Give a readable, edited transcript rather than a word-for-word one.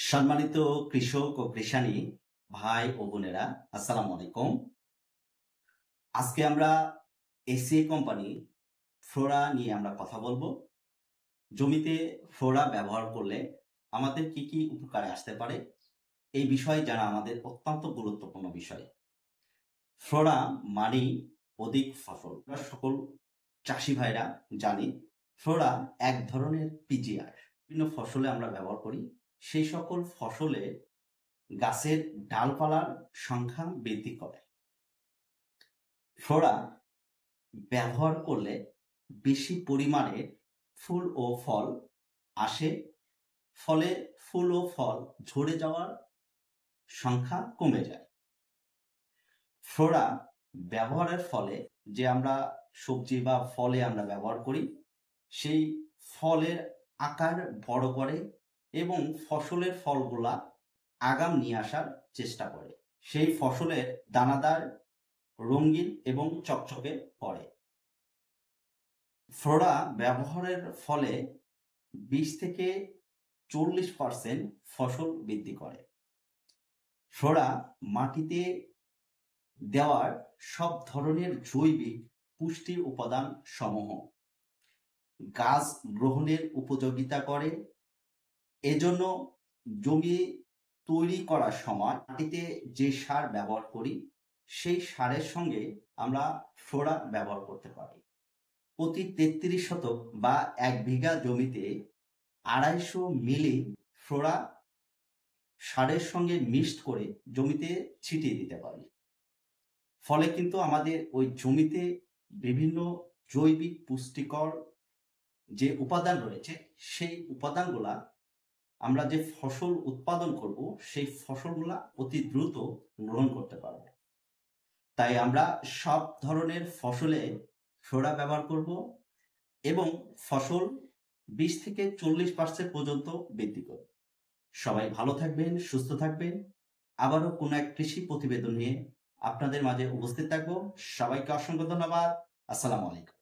সম্মানিত কৃষক ও কৃষানী ভাই ও বোনেরা, আসসালামু আলাইকুম। আজকে আমরা এসিআই কোম্পানি ফ্লোরা নিয়ে আমরা কথা বলবো। জমিতে ফ্লোরা ব্যবহার করলে আমাদের কি কি উপকারে আসতে পারে, এই বিষয়ে জানা আমাদের অত্যন্ত গুরুত্বপূর্ণ বিষয়। ফ্লোরা মানেই অধিক ফসল। আমরা সকল চাষি ভাইরা জানি ফ্লোরা এক ধরনের পিজিআর। বিভিন্ন ফসলে আমরা ব্যবহার করি। সেই সকল ফসলে গাছের ডালপালার সংখ্যা বৃদ্ধি করে। ফ্লোরা ব্যবহার করলে বেশি পরিমাণে ফুল ও ফল আসে, ফলে ফুল ও ফল ঝরে যাওয়ার সংখ্যা কমে যায়। ফ্লোরা ব্যবহারের ফলে যে আমরা সবজি বা ফলে আমরা ব্যবহার করি, সেই ফলের আকার বড় করে এবং ফসলের ফলগুলা আগাম নিয়ে আসার চেষ্টা করে। সেই ফসলের দানাদার, রঙিন এবং চকচকে করে। ফ্লোরা ব্যবহারের ফলে 20 থেকে 40% ফসল বৃদ্ধি করে। ফ্লোরা মাটিতে দেওয়ার সব ধরনের জৈবিক পুষ্টি উপাদান সমূহ গাছ গ্রহণের উপযোগিতা করে। এজন্য জমি তৈরি করার সময় মাটিতে যে সার ব্যবহার করি, সেই সারের সঙ্গে আমরা ফ্লোরা ব্যবহার করতে পারি। প্রতি 33 শতক বা 1 বিঘা জমিতে 250 মিলি ফ্লোরা সারের সঙ্গে মিক্সড করে জমিতে ছিটিয়ে দিতে পারি। ফলে কিন্তু আমাদের ওই জমিতে বিভিন্ন জৈবিক পুষ্টিকর যে উপাদান রয়েছে, সেই উপাদানগুলা আমরা যে ফসল উৎপাদন করব, সেই ফসলগুলা অতি দ্রুত গ্রহণ করতে পারব। তাই আমরা সব ধরনের ফসলে ফ্লোরা ব্যবহার করব এবং ফসল 20 থেকে 40% পর্যন্ত বৃদ্ধি করব। সবাই ভালো থাকবেন, সুস্থ থাকবেন। আবারও কোনো এক কৃষি প্রতিবেদন নিয়ে আপনাদের মাঝে উপস্থিত থাকবো। সবাইকে অসংখ্য ধন্যবাদ। আসসালামু আলাইকুম।